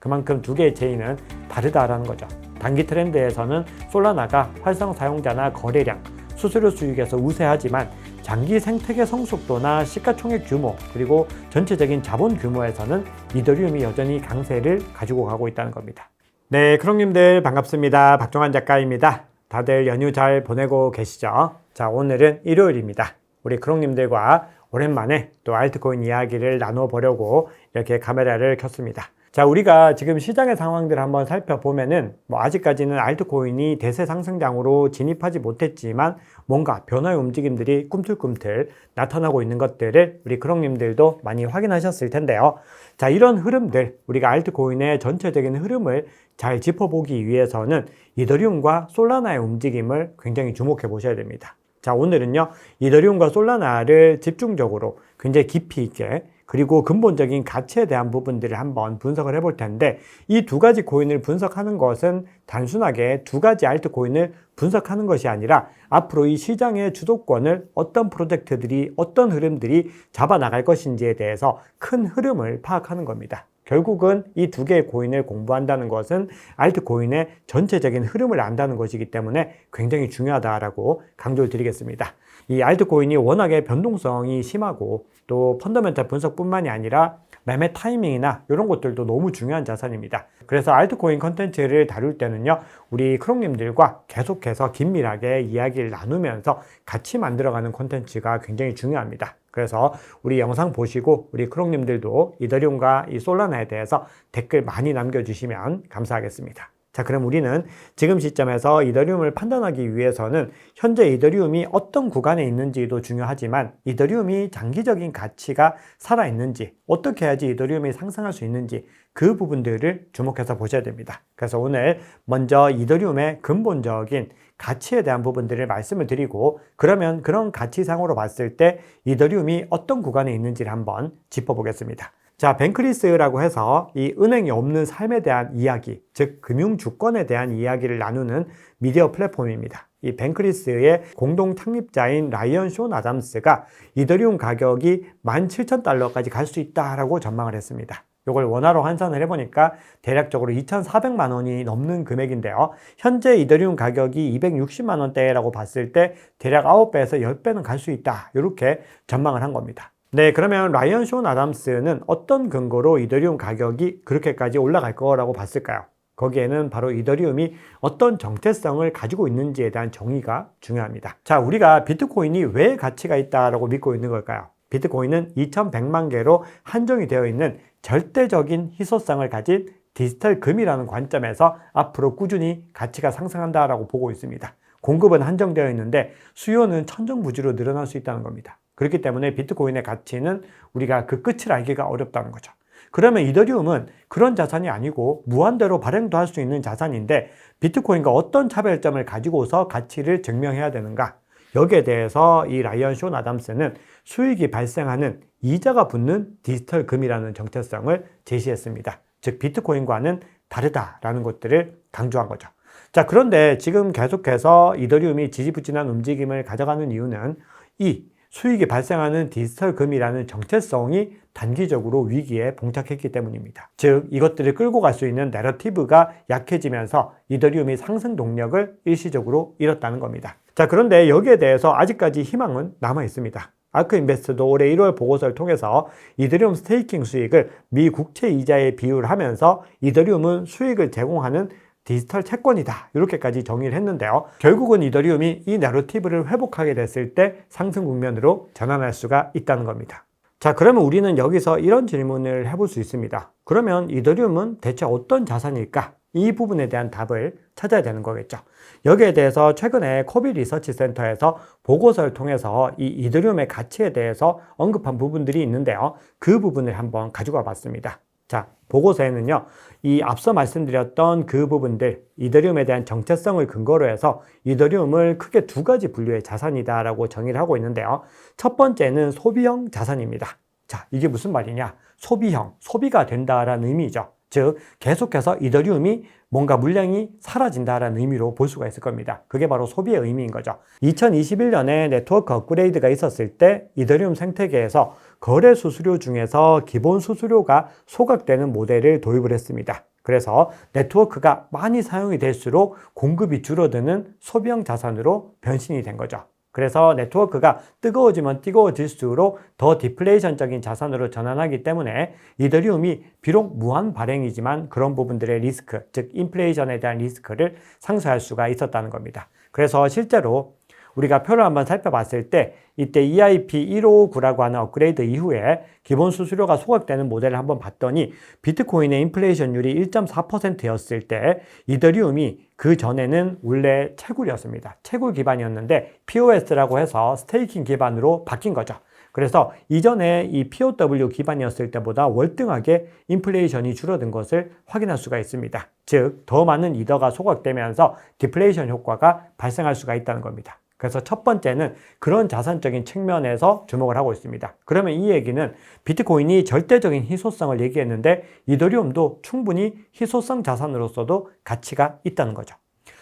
그만큼 두 개의 체인은 다르다라는 거죠. 단기 트렌드에서는 솔라나가 활성 사용자나 거래량, 수수료 수익에서 우세하지만 장기 생태계 성숙도나 시가총액 규모 그리고 전체적인 자본 규모에서는 이더리움이 여전히 강세를 가지고 가고 있다는 겁니다. 네, 크롱님들 반갑습니다. 박종환 작가입니다. 다들 연휴 잘 보내고 계시죠? 자, 오늘은 일요일입니다. 우리 크롱님들과 오랜만에 또 알트코인 이야기를 나눠보려고 이렇게 카메라를 켰습니다. 자, 우리가 지금 시장의 상황들을 한번 살펴보면은 아직까지는 알트코인이 대세 상승장으로 진입하지 못했지만 뭔가 변화의 움직임들이 꿈틀꿈틀 나타나고 있는 것들을 우리 크롱님들도 많이 확인하셨을 텐데요. 자, 이런 흐름들, 우리가 알트코인의 전체적인 흐름을 잘 짚어보기 위해서는 이더리움과 솔라나의 움직임을 굉장히 주목해 보셔야 됩니다. 자, 오늘은요, 이더리움과 솔라나를 집중적으로 굉장히 깊이 있게 그리고 근본적인 가치에 대한 부분들을 한번 분석을 해볼 텐데, 이 두 가지 코인을 분석하는 것은 단순하게 두 가지 알트코인을 분석하는 것이 아니라 앞으로 이 시장의 주도권을 어떤 프로젝트들이 어떤 흐름들이 잡아나갈 것인지에 대해서 큰 흐름을 파악하는 겁니다. 결국은 이 두 개의 코인을 공부한다는 것은 알트코인의 전체적인 흐름을 안다는 것이기 때문에 굉장히 중요하다라고 강조를 드리겠습니다. 이 알트코인이 워낙에 변동성이 심하고 또 펀더멘탈 분석뿐만이 아니라 매매 타이밍이나 이런 것들도 너무 중요한 자산입니다. 그래서 알트코인 컨텐츠를 다룰 때는요, 우리 크롱님들과 계속해서 긴밀하게 이야기를 나누면서 같이 만들어가는 컨텐츠가 굉장히 중요합니다. 그래서 우리 영상 보시고 우리 크롱님들도 이더리움과 이 솔라나에 대해서 댓글 많이 남겨주시면 감사하겠습니다. 자, 그럼 우리는 지금 시점에서 이더리움을 판단하기 위해서는 현재 이더리움이 어떤 구간에 있는지도 중요하지만 이더리움이 장기적인 가치가 살아있는지, 어떻게 해야지 이더리움이 상승할 수 있는지 그 부분들을 주목해서 보셔야 됩니다. 그래서 오늘 먼저 이더리움의 근본적인 가치에 대한 부분들을 말씀을 드리고, 그러면 그런 가치상으로 봤을 때 이더리움이 어떤 구간에 있는지를 한번 짚어보겠습니다. 자, 뱅크리스라고 해서 이 은행이 없는 삶에 대한 이야기, 즉 금융주권에 대한 이야기를 나누는 미디어 플랫폼입니다. 이 뱅크리스의 공동 창립자인 라이언 숀 아담스가 이더리움 가격이 17,000달러까지 갈 수 있다라고 전망을 했습니다. 이걸 원화로 환산을 해보니까 대략적으로 2,400만 원이 넘는 금액인데요. 현재 이더리움 가격이 260만 원대라고 봤을 때 대략 9배에서 10배는 갈 수 있다, 이렇게 전망을 한 겁니다. 네, 그러면 라이언 숀 아담스는 어떤 근거로 이더리움 가격이 그렇게까지 올라갈 거라고 봤을까요? 거기에는 바로 이더리움이 어떤 정체성을 가지고 있는지에 대한 정의가 중요합니다. 자, 우리가 비트코인이 왜 가치가 있다라고 믿고 있는 걸까요? 비트코인은 2,100만 개로 한정이 되어 있는 절대적인 희소성을 가진 디지털 금이라는 관점에서 앞으로 꾸준히 가치가 상승한다라고 보고 있습니다. 공급은 한정되어 있는데 수요는 천정부지로 늘어날 수 있다는 겁니다. 그렇기 때문에 비트코인의 가치는 우리가 그 끝을 알기가 어렵다는 거죠. 그러면 이더리움은 그런 자산이 아니고 무한대로 발행도 할 수 있는 자산인데 비트코인과 어떤 차별점을 가지고서 가치를 증명해야 되는가? 여기에 대해서 이 라이언 숀 아담스는 수익이 발생하는 이자가 붙는 디지털 금이라는 정체성을 제시했습니다. 즉 비트코인과는 다르다라는 것들을 강조한 거죠. 자, 그런데 지금 계속해서 이더리움이 지지부진한 움직임을 가져가는 이유는 이 수익이 발생하는 디지털 금이라는 정체성이 단기적으로 위기에 봉착했기 때문입니다. 즉 이것들을 끌고 갈 수 있는 내러티브가 약해지면서 이더리움이 상승 동력을 일시적으로 잃었다는 겁니다. 자, 그런데 여기에 대해서 아직까지 희망은 남아 있습니다. 아크인베스트도 올해 1월 보고서를 통해서 이더리움 스테이킹 수익을 미 국채 이자에 비율하면서 이더리움은 수익을 제공하는 디지털 채권이다, 이렇게까지 정의를 했는데요. 결국은 이더리움이 이 내러티브를 회복하게 됐을 때 상승 국면으로 전환할 수가 있다는 겁니다. 자, 그러면 우리는 여기서 이런 질문을 해볼 수 있습니다. 그러면 이더리움은 대체 어떤 자산일까? 이 부분에 대한 답을 찾아야 되는 거겠죠. 여기에 대해서 최근에 코비 리서치 센터에서 보고서를 통해서 이 이더리움의 가치에 대해서 언급한 부분들이 있는데요. 그 부분을 한번 가져가 봤습니다. 자, 보고서에는요, 이 앞서 말씀드렸던 그 부분들, 이더리움에 대한 정체성을 근거로 해서 이더리움을 크게 두 가지 분류의 자산이다라고 정의를 하고 있는데요. 첫 번째는 소비형 자산입니다. 자, 이게 무슨 말이냐? 소비형, 소비가 된다라는 의미죠. 즉 계속해서 이더리움이 뭔가 물량이 사라진다라는 의미로 볼 수가 있을 겁니다. 그게 바로 소비의 의미인 거죠. 2021년에 네트워크 업그레이드가 있었을 때 이더리움 생태계에서 거래 수수료 중에서 기본 수수료가 소각되는 모델을 도입을 했습니다. 그래서 네트워크가 많이 사용이 될수록 공급이 줄어드는 소비형 자산으로 변신이 된 거죠. 그래서 네트워크가 뜨거워지면 뜨거워질수록 더 디플레이션적인 자산으로 전환하기 때문에 이더리움이 비록 무한 발행이지만 그런 부분들의 리스크, 즉 인플레이션에 대한 리스크를 상쇄할 수가 있었다는 겁니다. 그래서 실제로 우리가 표를 한번 살펴봤을 때 이때 EIP1559라고 하는 업그레이드 이후에 기본 수수료가 소각되는 모델을 한번 봤더니 비트코인의 인플레이션율이 1.4%였을 때 이더리움이 그 전에는 원래 채굴이었습니다. 채굴 기반이었는데 POS라고 해서 스테이킹 기반으로 바뀐 거죠. 그래서 이전에 이 POW 기반이었을 때보다 월등하게 인플레이션이 줄어든 것을 확인할 수가 있습니다. 즉, 더 많은 이더가 소각되면서 디플레이션 효과가 발생할 수가 있다는 겁니다. 그래서 첫 번째는 그런 자산적인 측면에서 주목을 하고 있습니다. 그러면 이 얘기는 비트코인이 절대적인 희소성을 얘기했는데 이더리움도 충분히 희소성 자산으로서도 가치가 있다는 거죠.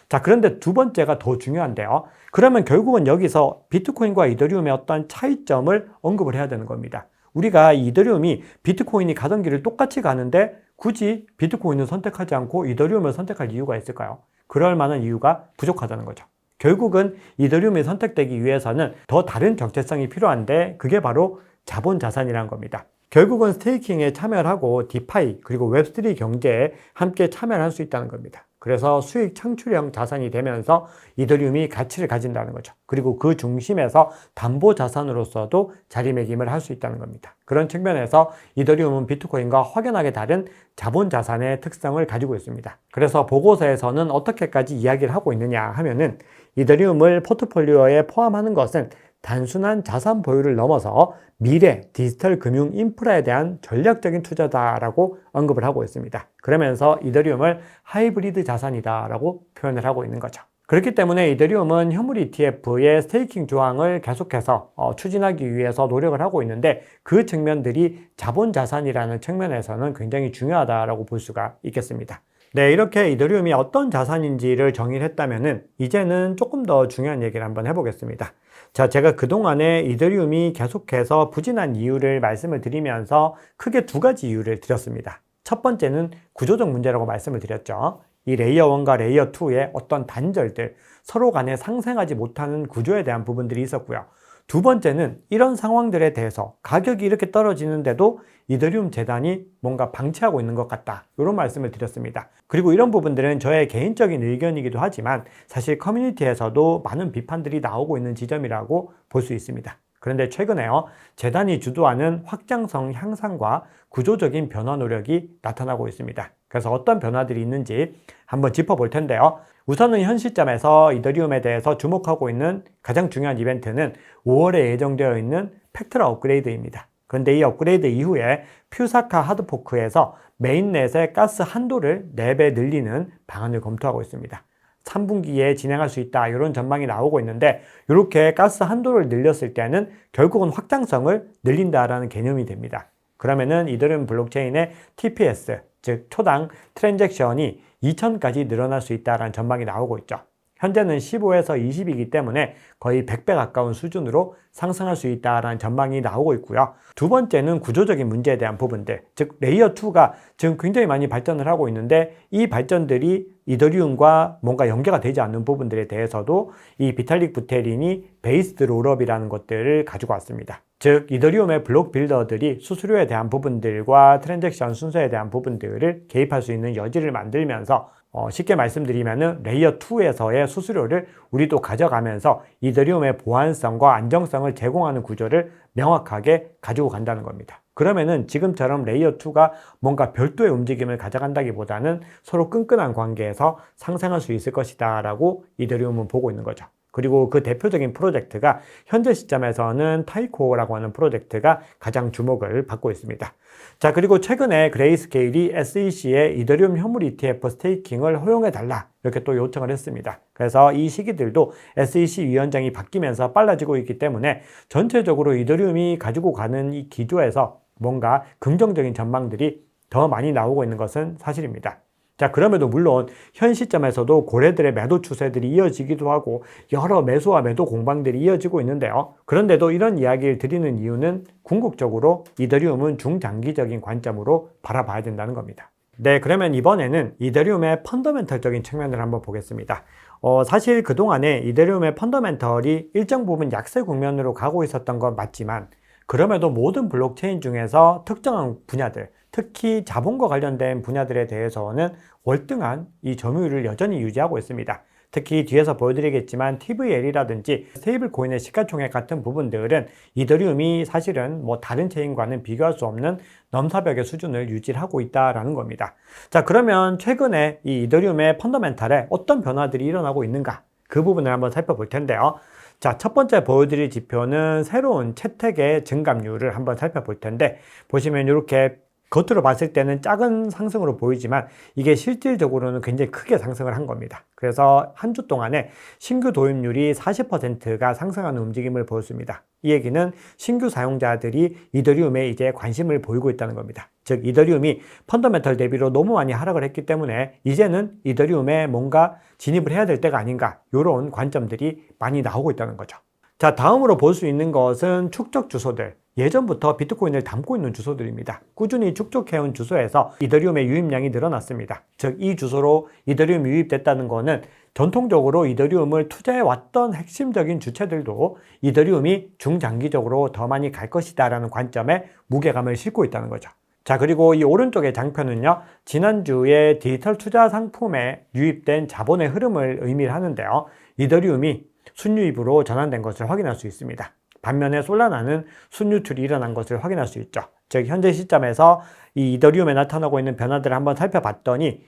자, 그런데 두 번째가 더 중요한데요. 그러면 결국은 여기서 비트코인과 이더리움의 어떤 차이점을 언급을 해야 되는 겁니다. 우리가 이더리움이 비트코인이 가던 길을 똑같이 가는데 굳이 비트코인을 선택하지 않고 이더리움을 선택할 이유가 있을까요? 그럴 만한 이유가 부족하다는 거죠. 결국은 이더리움이 선택되기 위해서는 더 다른 정체성이 필요한데 그게 바로 자본 자산이라는 겁니다. 결국은 스테이킹에 참여를 하고 디파이 그리고 웹3 경제에 함께 참여를 할 수 있다는 겁니다. 그래서 수익 창출형 자산이 되면서 이더리움이 가치를 가진다는 거죠. 그리고 그 중심에서 담보 자산으로서도 자리매김을 할 수 있다는 겁니다. 그런 측면에서 이더리움은 비트코인과 확연하게 다른 자본 자산의 특성을 가지고 있습니다. 그래서 보고서에서는 어떻게까지 이야기를 하고 있느냐 하면은 이더리움을 포트폴리오에 포함하는 것은 단순한 자산 보유를 넘어서 미래 디지털 금융 인프라에 대한 전략적인 투자다라고 언급을 하고 있습니다. 그러면서 이더리움을 하이브리드 자산이다라고 표현을 하고 있는 거죠. 그렇기 때문에 이더리움은 현물 ETF의 스테이킹 조항을 계속해서 추진하기 위해서 노력을 하고 있는데 그 측면들이 자본 자산이라는 측면에서는 굉장히 중요하다라고 볼 수가 있겠습니다. 네, 이렇게 이더리움이 어떤 자산인지를 정의를 했다면은 이제는 조금 더 중요한 얘기를 한번 해보겠습니다. 자, 제가 그동안에 이더리움이 계속해서 부진한 이유를 말씀을 드리면서 크게 두 가지 이유를 드렸습니다. 첫 번째는 구조적 문제라고 말씀을 드렸죠. 이 레이어 1과 레이어 2의 어떤 단절들, 서로 간에 상생하지 못하는 구조에 대한 부분들이 있었고요. 두 번째는 이런 상황들에 대해서 가격이 이렇게 떨어지는데도 이더리움 재단이 뭔가 방치하고 있는 것 같다. 이런 말씀을 드렸습니다. 그리고 이런 부분들은 저의 개인적인 의견이기도 하지만 사실 커뮤니티에서도 많은 비판들이 나오고 있는 지점이라고 볼 수 있습니다. 그런데 최근에요, 재단이 주도하는 확장성 향상과 구조적인 변화 노력이 나타나고 있습니다. 그래서 어떤 변화들이 있는지 한번 짚어볼 텐데요. 우선은 현 시점에서 이더리움에 대해서 주목하고 있는 가장 중요한 이벤트는 5월에 예정되어 있는 팩트라 업그레이드입니다. 그런데 이 업그레이드 이후에 퓨사카 하드포크에서 메인넷의 가스 한도를 4배 늘리는 방안을 검토하고 있습니다. 3분기에 진행할 수 있다, 이런 전망이 나오고 있는데 이렇게 가스 한도를 늘렸을 때는 결국은 확장성을 늘린다라는 개념이 됩니다. 그러면은 이더리움 블록체인의 TPS, 즉 초당 트랜잭션이 2000까지 늘어날 수 있다는 전망이 나오고 있죠. 현재는 15에서 20이기 때문에 거의 100배 가까운 수준으로 상승할 수 있다는 전망이 나오고 있고요. 두 번째는 구조적인 문제에 대한 부분들, 즉 레이어 2가 지금 굉장히 많이 발전을 하고 있는데 이 발전들이 이더리움과 뭔가 연계가 되지 않는 부분들에 대해서도 이 비탈릭 부테린이 베이스드 롤업이라는 것들을 가지고 왔습니다. 즉 이더리움의 블록 빌더들이 수수료에 대한 부분들과 트랜잭션 순서에 대한 부분들을 개입할 수 있는 여지를 만들면서 쉽게 말씀드리면은 레이어 2에서의 수수료를 우리도 가져가면서 이더리움의 보안성과 안정성을 제공하는 구조를 명확하게 가지고 간다는 겁니다. 그러면은 지금처럼 레이어 2가 뭔가 별도의 움직임을 가져간다기보다는 서로 끈끈한 관계에서 상생할 수 있을 것이다 라고 이더리움은 보고 있는 거죠. 그리고 그 대표적인 프로젝트가 현재 시점에서는 타이코라고 하는 프로젝트가 가장 주목을 받고 있습니다. 자, 그리고 최근에 그레이스케일이 SEC에 이더리움 현물 ETF 스테이킹을 허용해달라 이렇게 또 요청을 했습니다. 그래서 이 시기들도 SEC 위원장이 바뀌면서 빨라지고 있기 때문에 전체적으로 이더리움이 가지고 가는 이 기조에서 뭔가 긍정적인 전망들이 더 많이 나오고 있는 것은 사실입니다. 자, 그럼에도 물론 현 시점에서도 고래들의 매도 추세들이 이어지기도 하고 여러 매수와 매도 공방들이 이어지고 있는데요. 그런데도 이런 이야기를 드리는 이유는 궁극적으로 이더리움은 중장기적인 관점으로 바라봐야 된다는 겁니다. 네, 그러면 이번에는 이더리움의 펀더멘털적인 측면을 한번 보겠습니다. 사실 그동안에 이더리움의 펀더멘털이 일정 부분 약세 국면으로 가고 있었던 건 맞지만, 그럼에도 모든 블록체인 중에서 특정한 분야들, 특히 자본과 관련된 분야들에 대해서는 월등한 이 점유율을 여전히 유지하고 있습니다. 특히 뒤에서 보여드리겠지만 TVL이라든지 스테이블 코인의 시가총액 같은 부분들은 이더리움이 사실은 뭐 다른 체인과는 비교할 수 없는 넘사벽의 수준을 유지하고 있다라는 겁니다. 자, 그러면 최근에 이 이더리움의 펀더멘탈에 어떤 변화들이 일어나고 있는가? 그 부분을 한번 살펴볼 텐데요. 자, 첫 번째 보여드릴 지표는 새로운 채택의 증감률을 한번 살펴볼 텐데, 보시면 이렇게 겉으로 봤을 때는 작은 상승으로 보이지만 이게 실질적으로는 굉장히 크게 상승을 한 겁니다. 그래서 한 주 동안에 신규 도입률이 40%가 상승하는 움직임을 보였습니다. 이 얘기는 신규 사용자들이 이더리움에 이제 관심을 보이고 있다는 겁니다. 즉 이더리움이 펀더멘털 대비로 너무 많이 하락을 했기 때문에 이제는 이더리움에 뭔가 진입을 해야 될 때가 아닌가, 이런 관점들이 많이 나오고 있다는 거죠. 자, 다음으로 볼 수 있는 것은 축적 주소들. 예전부터 비트코인을 담고 있는 주소들입니다. 꾸준히 축적해온 주소에서 이더리움의 유입량이 늘어났습니다. 즉, 이 주소로 이더리움이 유입됐다는 것은 전통적으로 이더리움을 투자해왔던 핵심적인 주체들도 이더리움이 중장기적으로 더 많이 갈 것이다 라는 관점에 무게감을 싣고 있다는 거죠. 자, 그리고 이 오른쪽의 장표는요, 지난주에 디지털 투자 상품에 유입된 자본의 흐름을 의미를 하는데요. 이더리움이 순유입으로 전환된 것을 확인할 수 있습니다. 반면에 솔라나는 순유출이 일어난 것을 확인할 수 있죠. 즉 현재 시점에서 이 이더리움에 나타나고 있는 변화들을 한번 살펴봤더니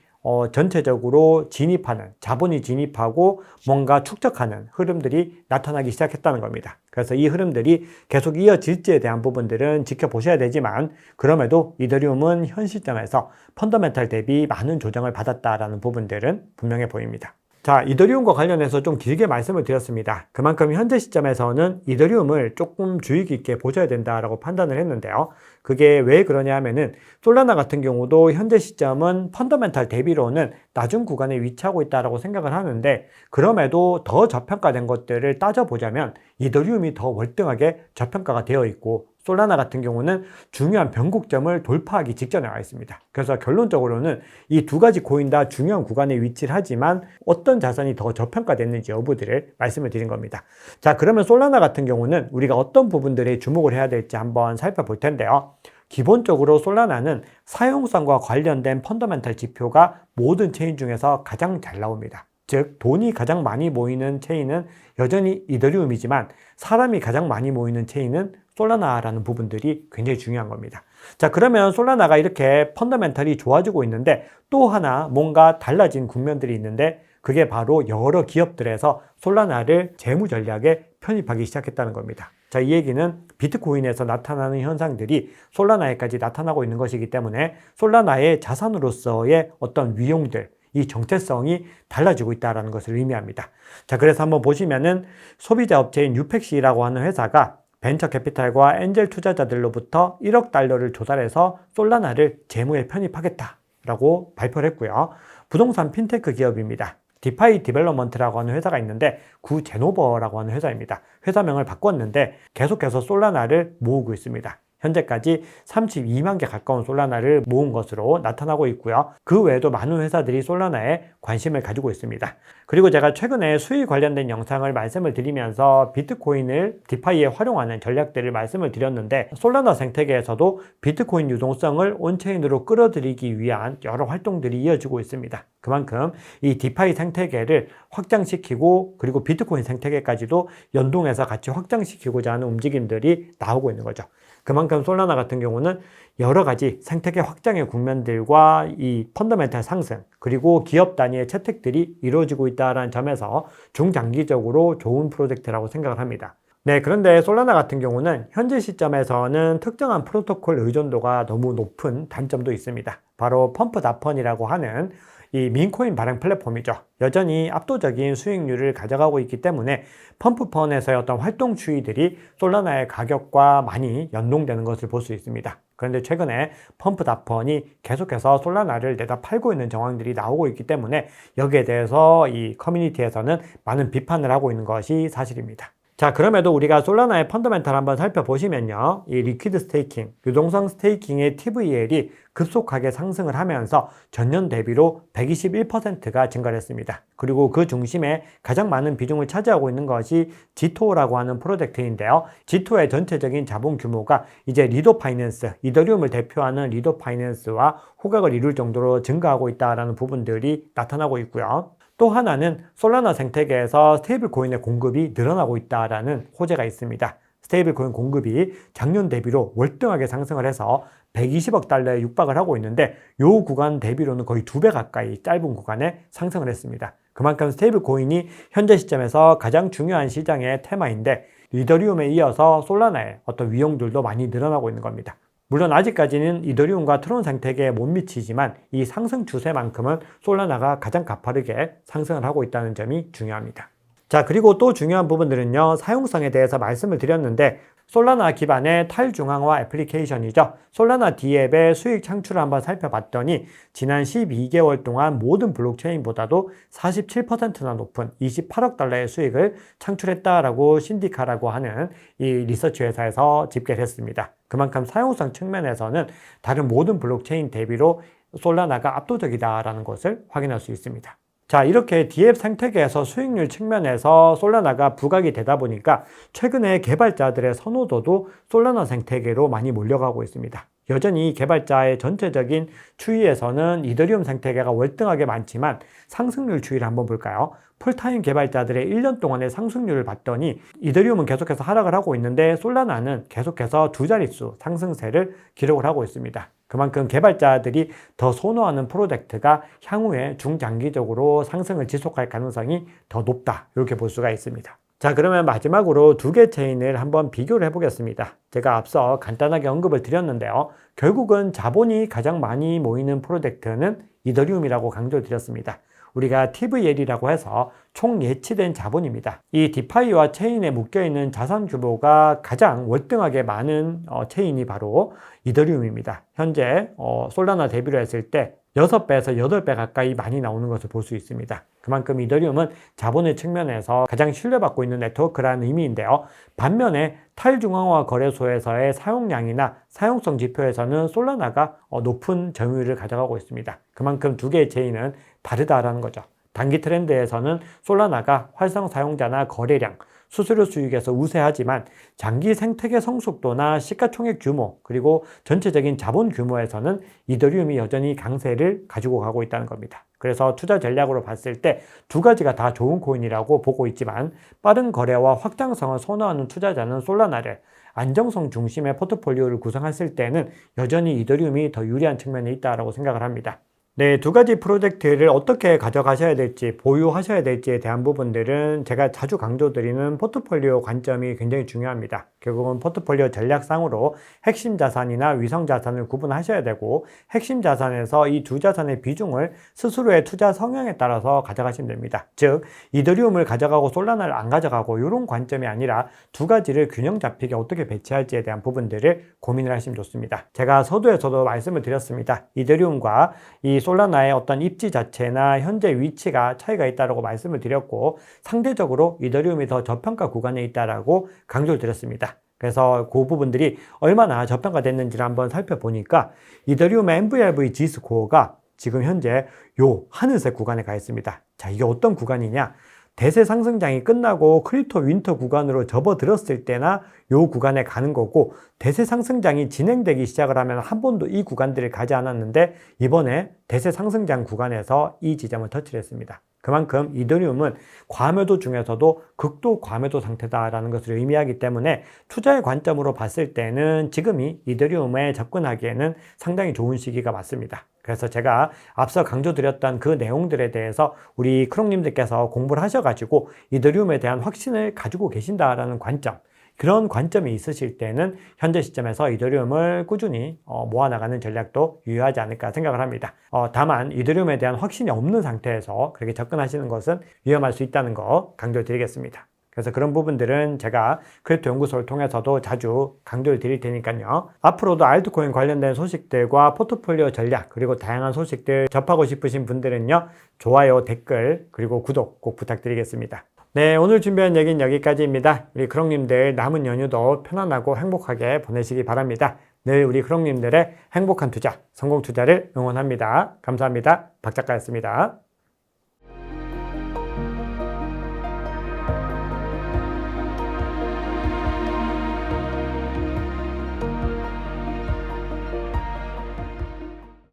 전체적으로 진입하는, 자본이 진입하고 뭔가 축적하는 흐름들이 나타나기 시작했다는 겁니다. 그래서 이 흐름들이 계속 이어질지에 대한 부분들은 지켜보셔야 되지만, 그럼에도 이더리움은 현 시점에서 펀더멘탈 대비 많은 조정을 받았다라는 부분들은 분명해 보입니다. 자, 이더리움과 관련해서 좀 길게 말씀을 드렸습니다. 그만큼 현재 시점에서는 이더리움을 조금 주의 깊게 보셔야 된다라고 판단을 했는데요. 그게 왜 그러냐 하면은 솔라나 같은 경우도 현재 시점은 펀더멘탈 대비로는 낮은 구간에 위치하고 있다라고 생각을 하는데, 그럼에도 더 저평가된 것들을 따져보자면 이더리움이 더 월등하게 저평가가 되어 있고, 솔라나 같은 경우는 중요한 변곡점을 돌파하기 직전에 와 있습니다. 그래서 결론적으로는 이 두 가지 코인 다 중요한 구간에 위치를 하지만 어떤 자산이 더 저평가됐는지 여부들을 말씀을 드린 겁니다. 자, 그러면 솔라나 같은 경우는 우리가 어떤 부분들에 주목을 해야 될지 한번 살펴볼 텐데요. 기본적으로 솔라나는 사용성과 관련된 펀더멘탈 지표가 모든 체인 중에서 가장 잘 나옵니다. 즉 돈이 가장 많이 모이는 체인은 여전히 이더리움이지만 사람이 가장 많이 모이는 체인은 솔라나라는 부분들이 굉장히 중요한 겁니다. 자, 그러면 솔라나가 이렇게 펀더멘털이 좋아지고 있는데 또 하나 뭔가 달라진 국면들이 있는데, 그게 바로 여러 기업들에서 솔라나를 재무 전략에 편입하기 시작했다는 겁니다. 자, 이 얘기는 비트코인에서 나타나는 현상들이 솔라나에까지 나타나고 있는 것이기 때문에 솔라나의 자산으로서의 어떤 위용들, 이 정체성이 달라지고 있다는 것을 의미합니다. 자, 그래서 한번 보시면은 소비자 업체인 유펙시라고 하는 회사가 벤처 캐피탈과 엔젤 투자자들로부터 1억 달러를 조달해서 솔라나를 재무에 편입하겠다라고 발표를 했고요. 부동산 핀테크 기업입니다. 디파이 디벨롭먼트라고 하는 회사가 있는데 구제노버라고 하는 회사입니다. 회사명을 바꿨는데 계속해서 솔라나를 모으고 있습니다. 현재까지 32만 개 가까운 솔라나를 모은 것으로 나타나고 있고요. 그 외에도 많은 회사들이 솔라나에 관심을 가지고 있습니다. 그리고 제가 최근에 수익 관련된 영상을 말씀을 드리면서 비트코인을 디파이에 활용하는 전략들을 말씀을 드렸는데, 솔라나 생태계에서도 비트코인 유동성을 온체인으로 끌어들이기 위한 여러 활동들이 이어지고 있습니다. 그만큼 이 디파이 생태계를 확장시키고, 그리고 비트코인 생태계까지도 연동해서 같이 확장시키고자 하는 움직임들이 나오고 있는 거죠. 그만큼 솔라나 같은 경우는 여러 가지 생태계 확장의 국면들과 이 펀더멘탈 상승, 그리고 기업 단위의 채택들이 이루어지고 있다는 점에서 중장기적으로 좋은 프로젝트라고 생각을 합니다. 네, 그런데 솔라나 같은 경우는 현재 시점에서는 특정한 프로토콜 의존도가 너무 높은 단점도 있습니다. 바로 펌프다펀이라고 하는 이 민코인 발행 플랫폼이죠. 여전히 압도적인 수익률을 가져가고 있기 때문에 펌프펀에서의 어떤 활동 추이들이 솔라나의 가격과 많이 연동되는 것을 볼 수 있습니다. 그런데 최근에 펌프다펀이 계속해서 솔라나를 내다 팔고 있는 정황들이 나오고 있기 때문에 여기에 대해서 이 커뮤니티에서는 많은 비판을 하고 있는 것이 사실입니다. 자, 그럼에도 우리가 솔라나의 펀더멘탈 한번 살펴보시면요. 이 리퀴드 스테이킹, 유동성 스테이킹의 TVL이 급속하게 상승을 하면서 전년 대비로 121%가 증가를 했습니다. 그리고 그 중심에 가장 많은 비중을 차지하고 있는 것이 G2라고 하는 프로젝트인데요. G2의 전체적인 자본 규모가 이제 리도 파이낸스, 이더리움을 대표하는 리도 파이낸스와 호각을 이룰 정도로 증가하고 있다는 부분들이 나타나고 있고요. 또 하나는 솔라나 생태계에서 스테이블 코인의 공급이 늘어나고 있다라는 호재가 있습니다. 스테이블 코인 공급이 작년 대비로 월등하게 상승을 해서 120억 달러에 육박을 하고 있는데 이 구간 대비로는 거의 2배 가까이 짧은 구간에 상승을 했습니다. 그만큼 스테이블 코인이 현재 시점에서 가장 중요한 시장의 테마인데 이더리움에 이어서 솔라나의 어떤 위용들도 많이 늘어나고 있는 겁니다. 물론 아직까지는 이더리움과 트론 생태계에 못 미치지만 이 상승 추세만큼은 솔라나가 가장 가파르게 상승을 하고 있다는 점이 중요합니다. 자, 그리고 또 중요한 부분들은요, 사용성에 대해서 말씀을 드렸는데 솔라나 기반의 탈중앙화 애플리케이션이죠. 솔라나 D앱의 수익 창출을 한번 살펴봤더니 지난 12개월 동안 모든 블록체인보다도 47%나 높은 28억 달러의 수익을 창출했다라고 신디카라고 하는 이 리서치 회사에서 집계를 했습니다. 그만큼 사용성 측면에서는 다른 모든 블록체인 대비로 솔라나가 압도적이다라는 것을 확인할 수 있습니다. 자, 이렇게 D앱 생태계에서 수익률 측면에서 솔라나가 부각이 되다 보니까 최근에 개발자들의 선호도도 솔라나 생태계로 많이 몰려가고 있습니다. 여전히 개발자의 전체적인 추이에서는 이더리움 생태계가 월등하게 많지만 상승률 추이를 한번 볼까요? 풀타임 개발자들의 1년 동안의 상승률을 봤더니 이더리움은 계속해서 하락을 하고 있는데 솔라나는 계속해서 두 자릿수 상승세를 기록을 하고 있습니다. 그만큼 개발자들이 더 선호하는 프로젝트가 향후에 중장기적으로 상승을 지속할 가능성이 더 높다, 이렇게 볼 수가 있습니다. 자, 그러면 마지막으로 두 개 체인을 한번 비교를 해보겠습니다. 제가 앞서 간단하게 언급을 드렸는데요. 결국은 자본이 가장 많이 모이는 프로젝트는 이더리움이라고 강조를 드렸습니다. 우리가 TVL이라고 해서 총 예치된 자본입니다. 이 디파이와 체인에 묶여있는 자산 규모가 가장 월등하게 많은 체인이 바로 이더리움입니다. 현재 솔라나 대비로 했을 때 6배에서 8배 가까이 많이 나오는 것을 볼 수 있습니다. 그만큼 이더리움은 자본의 측면에서 가장 신뢰받고 있는 네트워크라는 의미인데요. 반면에 탈중앙화 거래소에서의 사용량이나 사용성 지표에서는 솔라나가 높은 점유율을 가져가고 있습니다. 그만큼 두 개의 체인은 다르다라는 거죠. 단기 트렌드에서는 솔라나가 활성 사용자나 거래량, 수수료 수익에서 우세하지만 장기 생태계 성숙도나 시가총액 규모, 그리고 전체적인 자본 규모에서는 이더리움이 여전히 강세를 가지고 가고 있다는 겁니다. 그래서 투자 전략으로 봤을 때 두 가지가 다 좋은 코인이라고 보고 있지만 빠른 거래와 확장성을 선호하는 투자자는 솔라나를, 안정성 중심의 포트폴리오를 구성했을 때는 여전히 이더리움이 더 유리한 측면이 있다고 생각을 합니다. 네, 두 가지 프로젝트를 어떻게 가져가셔야 될지, 보유하셔야 될지에 대한 부분들은 제가 자주 강조드리는 포트폴리오 관점이 굉장히 중요합니다. 결국은 포트폴리오 전략상으로 핵심 자산이나 위성 자산을 구분하셔야 되고, 핵심 자산에서 이 두 자산의 비중을 스스로의 투자 성향에 따라서 가져가시면 됩니다. 즉, 이더리움을 가져가고 솔라나를 안 가져가고 이런 관점이 아니라 두 가지를 균형 잡히게 어떻게 배치할지에 대한 부분들을 고민을 하시면 좋습니다. 제가 서두에서도 말씀을 드렸습니다. 이더리움과 이 솔라나의 어떤 입지 자체나 현재 위치가 차이가 있다고 말씀을 드렸고, 상대적으로 이더리움이 더 저평가 구간에 있다고 강조를 드렸습니다. 그래서 그 부분들이 얼마나 저평가됐는지를 한번 살펴보니까 이더리움의 MVRV G스코어가 지금 현재 요 하늘색 구간에 가 있습니다. 자, 이게 어떤 구간이냐? 대세 상승장이 끝나고 크립토 윈터 구간으로 접어들었을 때나 요 구간에 가는 거고, 대세 상승장이 진행되기 시작을 하면 한 번도 이 구간들을 가지 않았는데 이번에 대세 상승장 구간에서 이 지점을 터치를 했습니다. 그만큼 이더리움은 과매도 중에서도 극도 과매도 상태다라는 것을 의미하기 때문에 투자의 관점으로 봤을 때는 지금이 이더리움에 접근하기에는 상당히 좋은 시기가 맞습니다. 그래서 제가 앞서 강조드렸던 그 내용들에 대해서 우리 크롱님들께서 공부를 하셔가지고 이더리움에 대한 확신을 가지고 계신다라는 관점, 그런 관점이 있으실 때는 현재 시점에서 이더리움을 꾸준히 모아나가는 전략도 유효하지 않을까 생각을 합니다. 다만 이더리움에 대한 확신이 없는 상태에서 그렇게 접근하시는 것은 위험할 수 있다는 거 강조드리겠습니다. 그래서 그런 부분들은 제가 크립토 연구소를 통해서도 자주 강조를 드릴 테니까요. 앞으로도 알트코인 관련된 소식들과 포트폴리오 전략, 그리고 다양한 소식들 접하고 싶으신 분들은요, 좋아요, 댓글, 그리고 구독 꼭 부탁드리겠습니다. 네, 오늘 준비한 얘기는 여기까지입니다. 우리 크롱님들 남은 연휴도 편안하고 행복하게 보내시기 바랍니다. 늘 우리 크롱님들의 행복한 투자, 성공 투자를 응원합니다. 감사합니다. 박 작가였습니다.